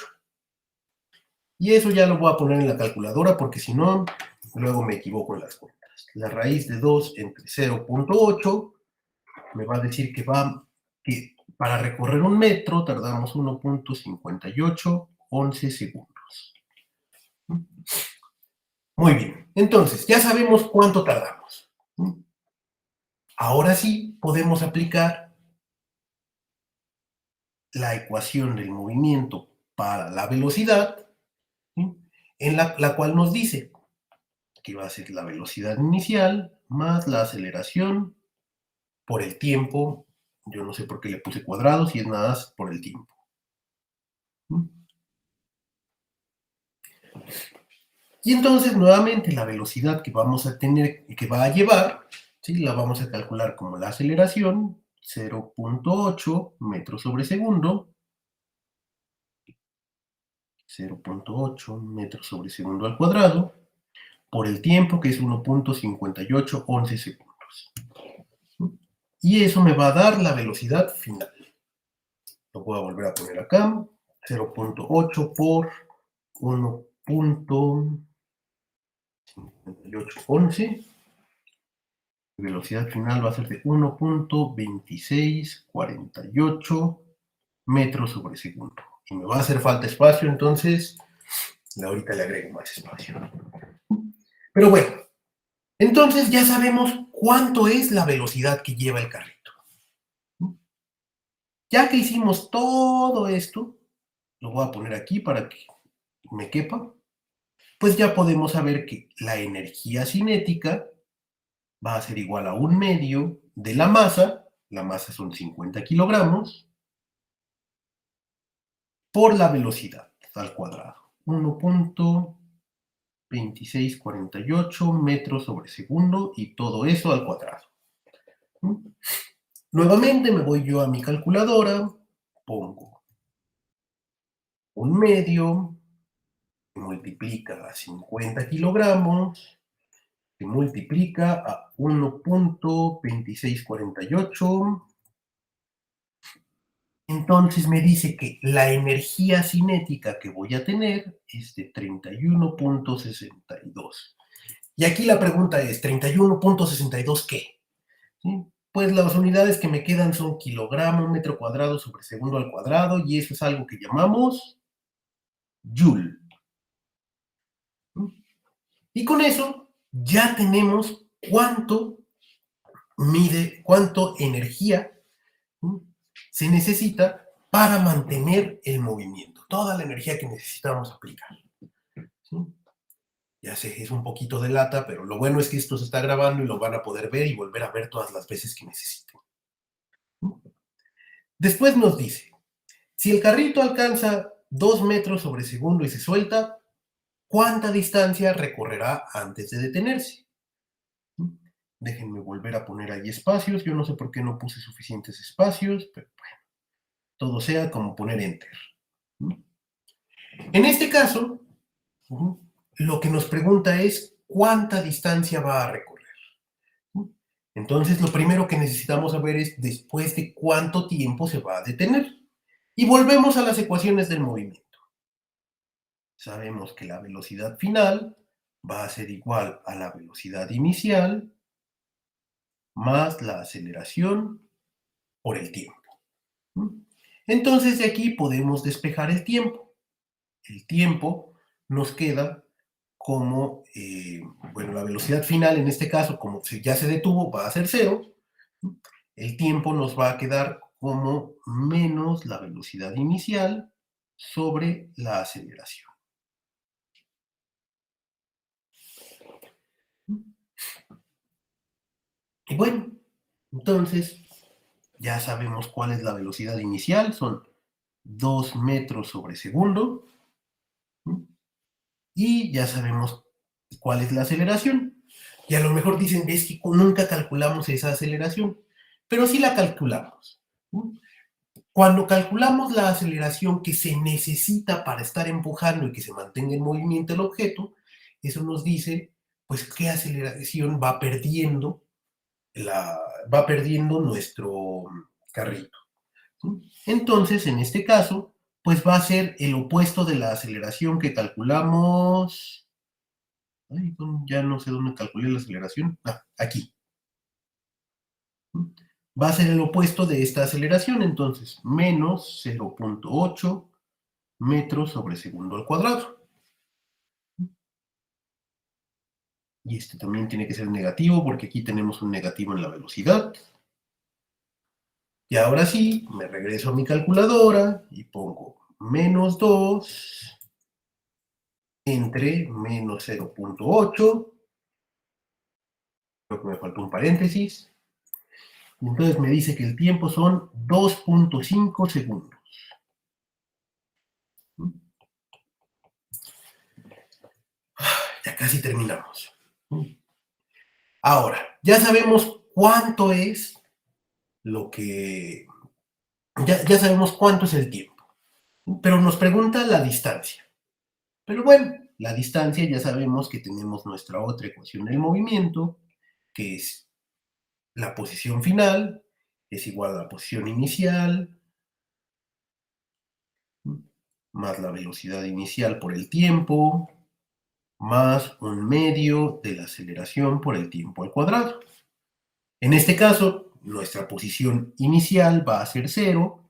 Y eso ya lo voy a poner en la calculadora porque si no, luego me equivoco en las cuentas. La raíz de 2 entre 0.8 me va a decir que para recorrer 1 metro tardamos 1.5811 segundos. Muy bien, entonces ya sabemos cuánto tardamos. Ahora sí podemos aplicar la ecuación del movimiento para la velocidad, ¿sí? En la cual nos dice que va a ser la velocidad inicial más la aceleración por el tiempo. Yo no sé por qué le puse cuadrados y es nada más por el tiempo. Y entonces nuevamente la velocidad que vamos a tener, que va a llevar, ¿sí? La vamos a calcular como la aceleración, 0.8 metros sobre segundo, 0.8 metros sobre segundo al cuadrado, por el tiempo que es 1.5811 segundos. Y eso me va a dar la velocidad final. Lo voy a volver a poner acá, 0.8 por 1.5811. Velocidad final va a ser de 1.2648 metros sobre segundo. Y me va a hacer falta espacio, entonces ahorita le agrego más espacio. Pero bueno, entonces ya sabemos cuánto es la velocidad que lleva el carrito. Ya que hicimos todo esto, lo voy a poner aquí para que me quepa, pues ya podemos saber que la energía cinética va a ser igual a 1/2 de la masa son 50 kilogramos, por la velocidad al cuadrado, 1.2648 metros sobre segundo y todo eso al cuadrado. Nuevamente me voy yo a mi calculadora, pongo 1/2, multiplica a 50 kilogramos, se multiplica a 1.2648. Entonces me dice que la energía cinética que voy a tener es de 31.62. Y aquí la pregunta es, ¿31.62 qué? ¿Sí? Pues las unidades que me quedan son kilogramo, metro cuadrado sobre segundo al cuadrado, y eso es algo que llamamos joule. Y con eso ya tenemos cuánto energía se necesita para mantener el movimiento, toda la energía que necesitamos aplicar. ¿Sí? Ya sé, es un poquito de lata, pero lo bueno es que esto se está grabando y lo van a poder ver y volver a ver todas las veces que necesiten. Después nos dice, si el carrito alcanza 2 metros sobre segundo y se suelta, ¿cuánta distancia recorrerá antes de detenerse? Déjenme volver a poner ahí espacios. Yo no sé por qué no puse suficientes espacios, pero bueno, todo sea como poner enter. En este caso, lo que nos pregunta es cuánta distancia va a recorrer. Entonces, lo primero que necesitamos saber es después de cuánto tiempo se va a detener. Y volvemos a las ecuaciones del movimiento. Sabemos que la velocidad final va a ser igual a la velocidad inicial más la aceleración por el tiempo. Entonces, de aquí podemos despejar el tiempo. El tiempo nos queda como, bueno, la velocidad final en este caso, como ya se detuvo, va a ser cero. El tiempo nos va a quedar como menos la velocidad inicial sobre la aceleración. Y bueno, entonces ya sabemos cuál es la velocidad inicial, son 2 metros sobre segundo. Y ya sabemos cuál es la aceleración. Y a lo mejor dicen, es que nunca calculamos esa aceleración, pero sí la calculamos. Cuando calculamos la aceleración que se necesita para estar empujando y que se mantenga en movimiento el objeto, eso nos dice, pues, qué aceleración va perdiendo nuestro carrito. Entonces, en este caso, pues va a ser el opuesto de la aceleración que calculamos. Ay, ya no sé dónde calculé la aceleración. Ah, aquí. Va a ser el opuesto de esta aceleración, entonces, menos 0.8 metros sobre segundo al cuadrado. Y este también tiene que ser negativo porque aquí tenemos un negativo en la velocidad. Y ahora sí, me regreso a mi calculadora y pongo menos 2 entre menos 0.8. Creo que me faltó un paréntesis. Y entonces me dice que el tiempo son 2.5 segundos. Ya casi terminamos. Ahora, ya sabemos cuánto es lo que... Ya sabemos cuánto es el tiempo, pero nos pregunta la distancia. Pero bueno, la distancia ya sabemos que tenemos nuestra otra ecuación del movimiento, que es la posición final, es igual a la posición inicial, más la velocidad inicial por el tiempo, más un medio de la aceleración por el tiempo al cuadrado. En este caso, nuestra posición inicial va a ser cero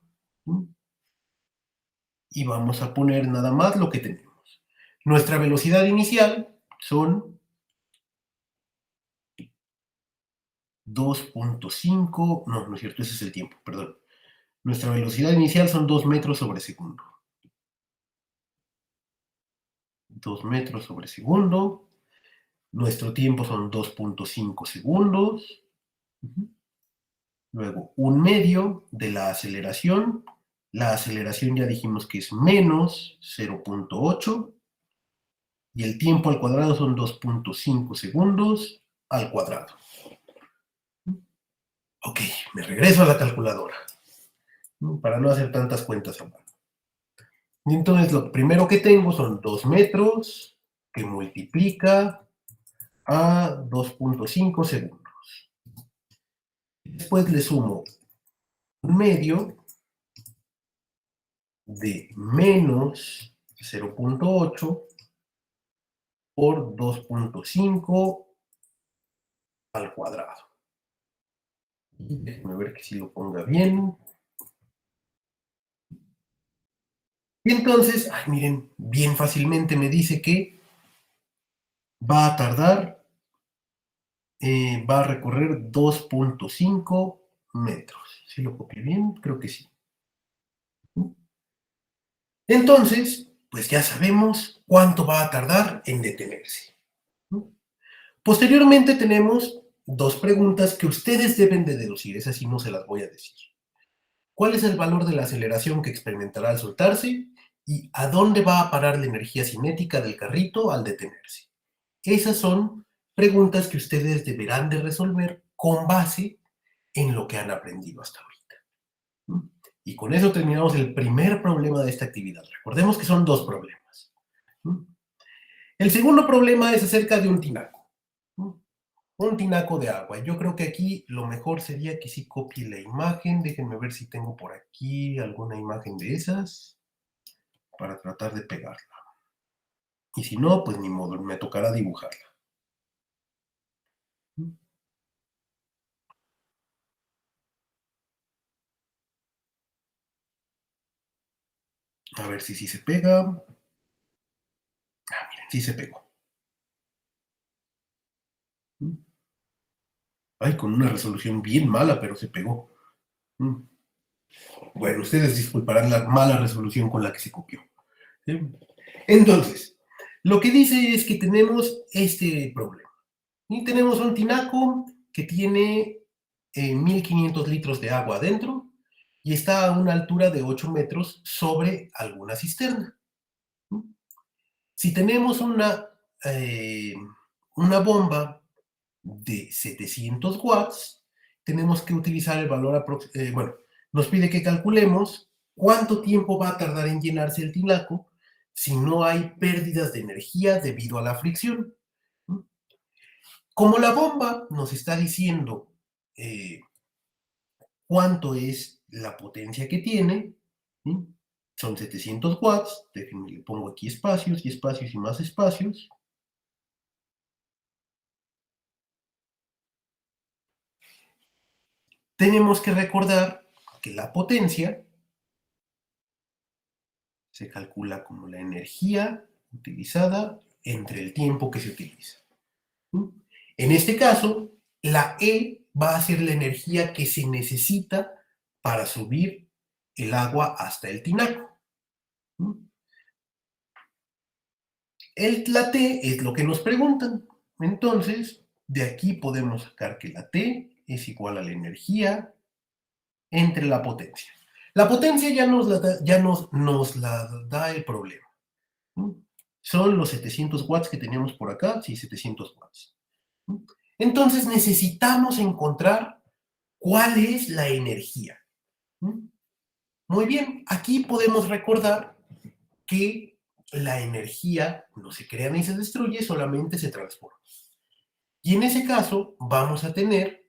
y vamos a poner nada más lo que tenemos. Nuestra velocidad inicial son 2.5, no es cierto, ese es el tiempo, perdón. Nuestra velocidad inicial son 2 metros sobre segundo. 2 metros sobre segundo. Nuestro tiempo son 2.5 segundos. Luego, un medio de la aceleración. La aceleración ya dijimos que es menos 0.8. Y el tiempo al cuadrado son 2.5 segundos al cuadrado. Ok, me regreso a la calculadora para no hacer tantas cuentas a mano. Y entonces lo primero que tengo son 2 metros que multiplica a 2.5 segundos. Después le sumo un medio de menos 0.8 por 2.5 al cuadrado. Y déjenme ver que si lo ponga bien. Y entonces, ay, miren, bien fácilmente me dice que va a tardar, va a recorrer 2.5 metros. ¿Sí lo copié bien? Creo que sí. Entonces, pues ya sabemos cuánto va a tardar en detenerse. Posteriormente tenemos dos preguntas que ustedes deben de deducir, esas sí no se las voy a decir. ¿Cuál es el valor de la aceleración que experimentará al soltarse? ¿Y a dónde va a parar la energía cinética del carrito al detenerse? Esas son preguntas que ustedes deberán de resolver con base en lo que han aprendido hasta ahorita. Y con eso terminamos el primer problema de esta actividad. Recordemos que son dos problemas. El segundo problema es acerca de un tinaco. Un tinaco de agua. Yo creo que aquí lo mejor sería que sí copie la imagen. Déjenme ver si tengo por aquí alguna imagen de esas para tratar de pegarla. Y si no, pues ni modo, me tocará dibujarla. A ver si sí se pega. Ah, miren, sí se pegó. Ay, con una resolución bien mala, pero se pegó. Mm. Bueno, ustedes disculparán la mala resolución con la que se copió. ¿Sí? Entonces, lo que dice es que tenemos este problema. Y tenemos un tinaco que tiene 1500 litros de agua adentro y está a una altura de 8 metros sobre alguna cisterna. Si tenemos una bomba de 700 watts, tenemos que utilizar el valor aproximado. Bueno, nos pide que calculemos cuánto tiempo va a tardar en llenarse el tinaco si no hay pérdidas de energía debido a la fricción. Como la bomba nos está diciendo eh, cuánto es la potencia que tiene, ¿sí? Son 700 watts, déjenme, le pongo aquí espacios y espacios y más espacios. Tenemos que recordar que la potencia se calcula como la energía utilizada entre el tiempo que se utiliza. En este caso, la E va a ser la energía que se necesita para subir el agua hasta el tinaco. La T es lo que nos preguntan. Entonces, de aquí podemos sacar que la T es igual a la energía entre la potencia. La potencia nos la da el problema. Son los 700 watts que teníamos por acá, sí, 700 watts. Entonces necesitamos encontrar cuál es la energía. Muy bien, aquí podemos recordar que la energía no se crea ni se destruye, solamente se transforma. Y en ese caso vamos a tener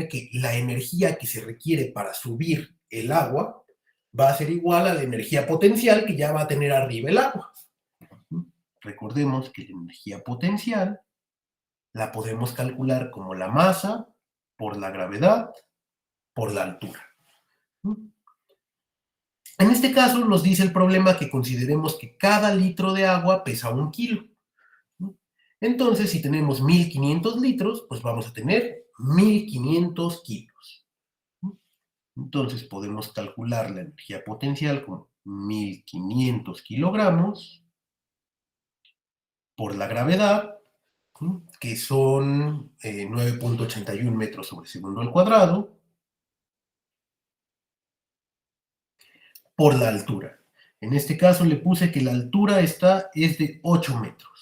que la energía que se requiere para subir el agua va a ser igual a la energía potencial que ya va a tener arriba el agua. Recordemos que la energía potencial la podemos calcular como la masa por la gravedad por la altura. En este caso nos dice el problema que consideremos que cada litro de agua pesa 1 kilo. Entonces, si tenemos 1500 litros, pues vamos a tener 1500 kilos. Entonces, podemos calcular la energía potencial como 1500 kilogramos por la gravedad, que son 9.81 metros sobre segundo al cuadrado, por la altura. En este caso le puse que la altura es de 8 metros.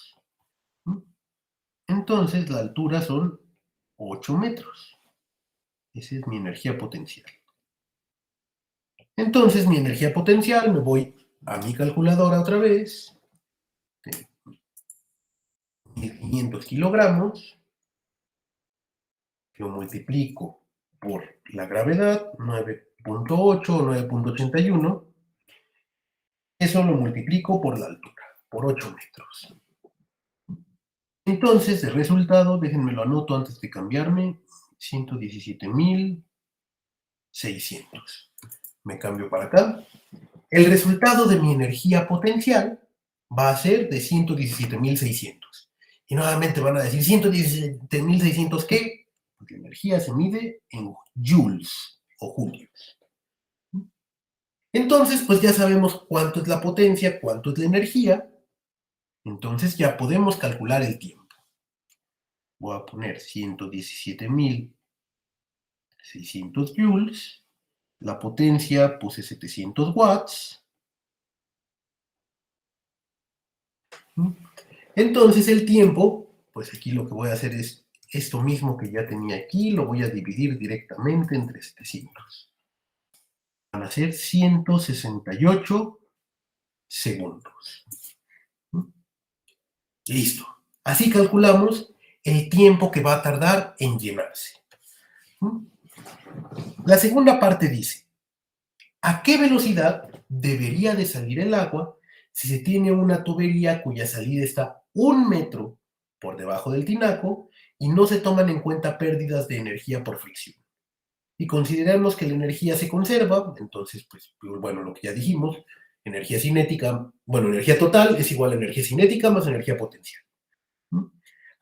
Entonces, la altura son 8 metros. Esa es mi energía potencial. Entonces, mi energía potencial, me voy a mi calculadora otra vez. 1500 kilogramos. Lo multiplico por la gravedad, 9.8 o 9.81. Eso lo multiplico por la altura, por 8 metros. Entonces, el resultado, déjenme lo anoto antes de cambiarme, 117.600. Me cambio para acá. El resultado de mi energía potencial va a ser de 117.600. Y nuevamente van a decir, ¿117.600 qué? Porque la energía se mide en joules o julios. Entonces, pues ya sabemos cuánto es la potencia, cuánto es la energía. Entonces ya podemos calcular el tiempo. Voy a poner 117.600 joules. La potencia puse 700 watts. Entonces el tiempo, pues aquí lo que voy a hacer es esto mismo que ya tenía aquí, lo voy a dividir directamente entre 700. Van a ser 168 segundos. Listo. Así calculamos el tiempo que va a tardar en llenarse. La segunda parte dice, ¿a qué velocidad debería de salir el agua si se tiene una tubería cuya salida está 1 metro por debajo del tinaco y no se toman en cuenta pérdidas de energía por fricción? Y consideramos que la energía se conserva, entonces, pues, bueno, lo que ya dijimos, energía cinética, bueno, energía total es igual a energía cinética más energía potencial.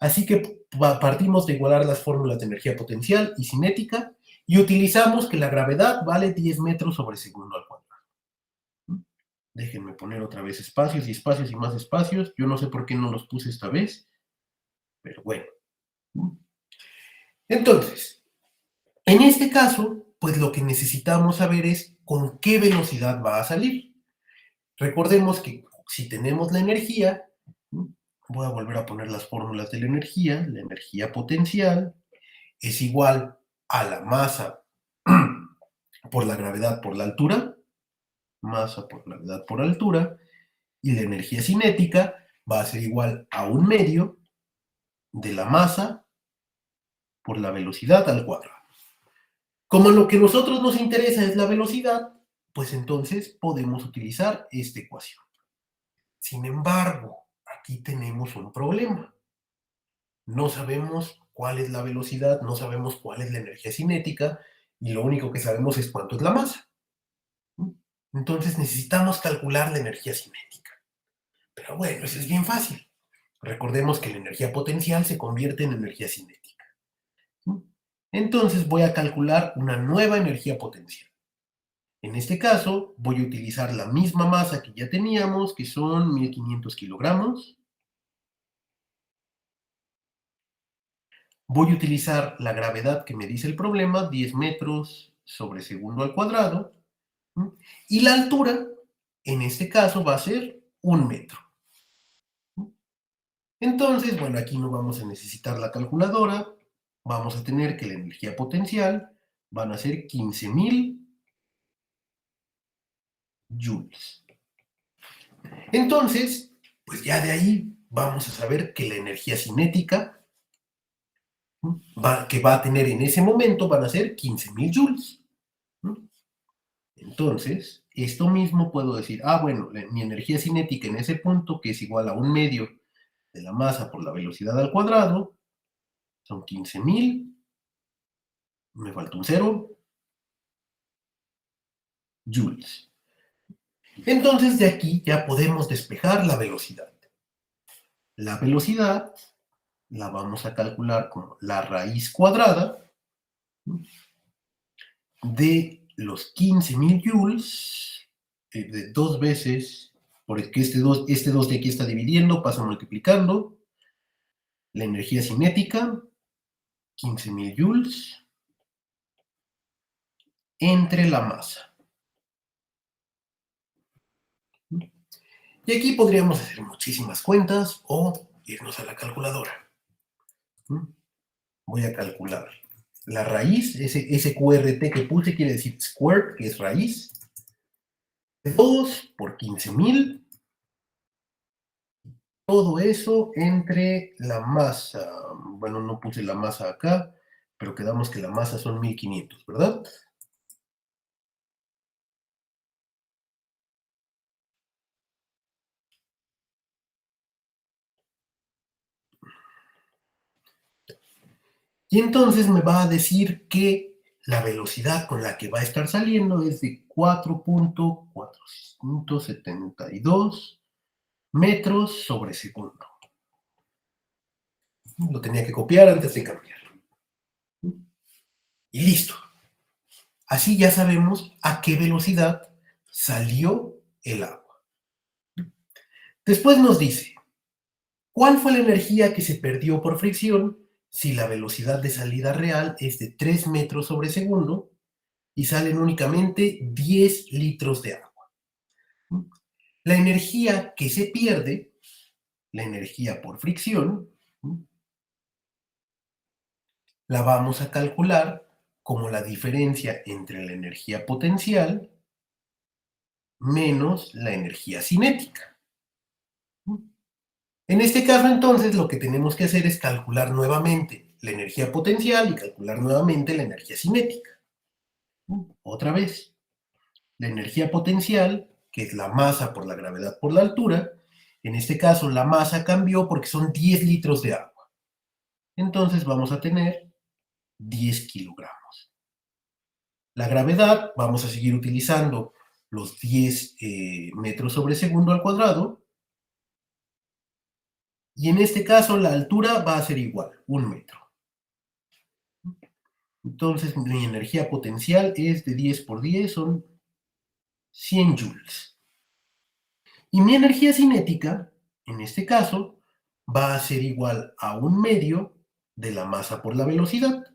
Así que partimos de igualar las fórmulas de energía potencial y cinética y utilizamos que la gravedad vale 10 metros sobre segundo al cuadrado. Déjenme poner otra vez espacios y espacios y más espacios. Yo no sé por qué no los puse esta vez, pero bueno. Entonces, en este caso, pues lo que necesitamos saber es con qué velocidad va a salir. Recordemos que si tenemos la energía, voy a volver a poner las fórmulas de la energía potencial es igual a la masa por la gravedad por la altura, masa por gravedad por altura, y la energía cinética va a ser igual a un medio de la masa por la velocidad al cuadrado. Como lo que a nosotros nos interesa es la velocidad, pues entonces podemos utilizar esta ecuación. Sin embargo, aquí tenemos un problema. No sabemos cuál es la velocidad, no sabemos cuál es la energía cinética, y lo único que sabemos es cuánto es la masa. Entonces necesitamos calcular la energía cinética. Pero bueno, eso es bien fácil. Recordemos que la energía potencial se convierte en energía cinética. Entonces voy a calcular una nueva energía potencial. En este caso, voy a utilizar la misma masa que ya teníamos, que son 1500 kilogramos. Voy a utilizar la gravedad que me dice el problema, 10 metros sobre segundo al cuadrado. Y la altura, en este caso, va a ser 1 metro. Entonces, bueno, aquí no vamos a necesitar la calculadora. Vamos a tener que la energía potencial van a ser 15.000 joules. Entonces, pues ya de ahí vamos a saber que la energía cinética que va a tener en ese momento van a ser 15.000 joules. Entonces, esto mismo puedo decir, bueno, mi energía cinética en ese punto, que es igual a un medio de la masa por la velocidad al cuadrado, son 15.000, me falta un cero, joules. Entonces, de aquí ya podemos despejar la velocidad. La velocidad la vamos a calcular como la raíz cuadrada de los 15.000 joules, de 2 veces, porque este 2 de aquí está dividiendo, pasa multiplicando, la energía cinética, 15.000 joules, entre la masa. Y aquí podríamos hacer muchísimas cuentas o irnos a la calculadora. Voy a calcular la raíz, ese QRT que puse quiere decir square, que es raíz, 2 por 15.000, todo eso entre la masa. Bueno, no puse la masa acá, pero quedamos que la masa son 1.500, ¿verdad? Y entonces me va a decir que la velocidad con la que va a estar saliendo es de 4.472 metros sobre segundo. Lo tenía que copiar antes de cambiar. Y listo. Así ya sabemos a qué velocidad salió el agua. Después nos dice, ¿cuál fue la energía que se perdió por fricción si la velocidad de salida real es de 3 metros sobre segundo y salen únicamente 10 litros de agua? La energía que se pierde, la energía por fricción, la vamos a calcular como la diferencia entre la energía potencial menos la energía cinética. En este caso, entonces, lo que tenemos que hacer es calcular nuevamente la energía potencial y calcular nuevamente la energía cinética. Otra vez, la energía potencial, que es la masa por la gravedad por la altura, en este caso la masa cambió porque son 10 litros de agua. Entonces vamos a tener 10 kilogramos. La gravedad, vamos a seguir utilizando los 10 metros sobre segundo al cuadrado. Y en este caso la altura va a ser igual, 1 metro. Entonces mi energía potencial es de 10 por 10, son 100 joules. Y mi energía cinética, en este caso, va a ser igual a 1/2 de la masa por la velocidad.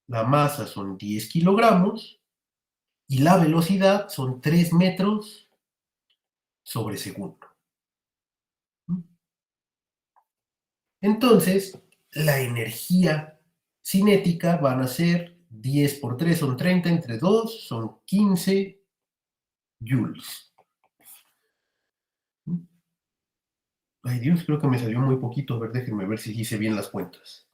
La masa son 10 kilogramos y la velocidad son 3 metros sobre segundo. Entonces, la energía cinética van a ser 10 por 3 son 30, entre 2 son 15 joules. Ay Dios, creo que me salió muy poquito. A ver, déjenme ver si hice bien las cuentas.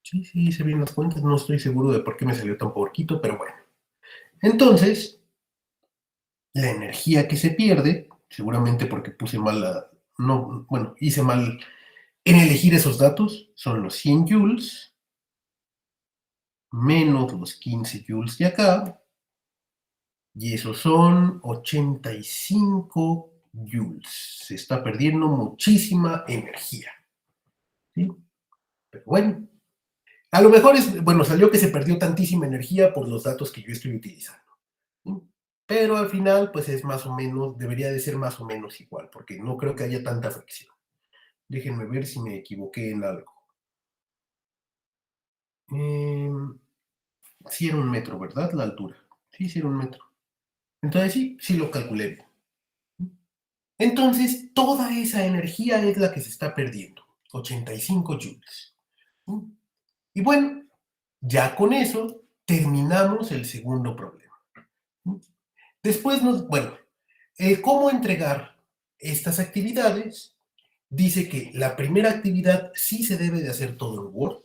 Sí, sí, hice bien las cuentas. No estoy seguro de por qué me salió tan poquito, pero bueno. Entonces, la energía que se pierde, seguramente porque puse mal la... No, bueno, hice mal en elegir esos datos, son los 100 joules menos los 15 joules de acá, y esos son 85 joules. Se está perdiendo muchísima energía. ¿Sí? Pero bueno, a lo mejor es, bueno, salió que se perdió tantísima energía por los datos que yo estoy utilizando. ¿Sí? Pero al final, pues es más o menos, debería de ser más o menos igual, porque no creo que haya tanta fricción. Déjenme ver si me equivoqué en algo. Sí era 1 metro, ¿verdad? La altura. Sí, sí era 1 metro. Entonces sí, sí lo calculé bien. Entonces, toda esa energía es la que se está perdiendo, 85 joules. Y bueno, ya con eso terminamos el segundo problema. Después bueno, cómo entregar estas actividades dice que la primera actividad sí se debe de hacer todo en Word.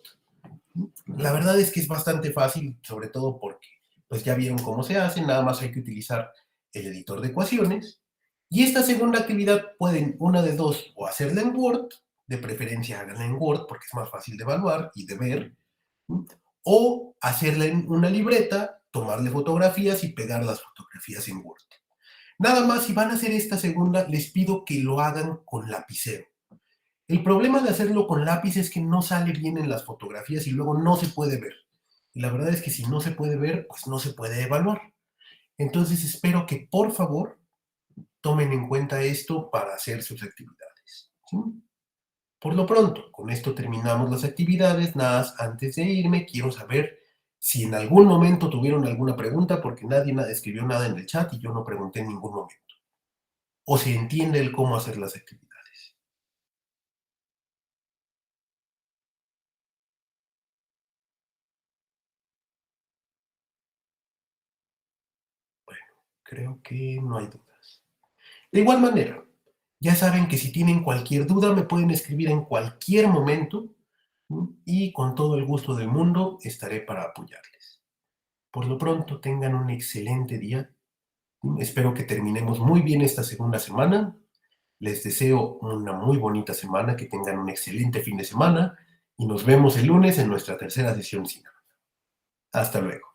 La verdad es que es bastante fácil, sobre todo porque pues ya vieron cómo se hace, nada más hay que utilizar el editor de ecuaciones. Y esta segunda actividad pueden, una de dos, o hacerla en Word, de preferencia háganla en Word porque es más fácil de evaluar y de ver, o hacerla en una libreta, tomarle fotografías y pegar las fotografías en Word. Nada más, si van a hacer esta segunda, les pido que lo hagan con lapicero. El problema de hacerlo con lápiz es que no sale bien en las fotografías y luego no se puede ver. Y la verdad es que si no se puede ver, pues no se puede evaluar. Entonces espero que por favor tomen en cuenta esto para hacer sus actividades. ¿Sí? Por lo pronto, con esto terminamos las actividades. Nada más, antes de irme, quiero saber si en algún momento tuvieron alguna pregunta, porque nadie escribió nada en el chat y yo no pregunté en ningún momento. O se entiende el cómo hacer las actividades. Bueno, creo que no hay dudas. De igual manera, ya saben que si tienen cualquier duda me pueden escribir en cualquier momento, ¿sí? Y con todo el gusto del mundo estaré para apoyarles. Por lo pronto, tengan un excelente día. Espero que terminemos muy bien esta segunda semana. Les deseo una muy bonita semana, que tengan un excelente fin de semana y nos vemos el lunes en nuestra tercera sesión cine. Hasta luego.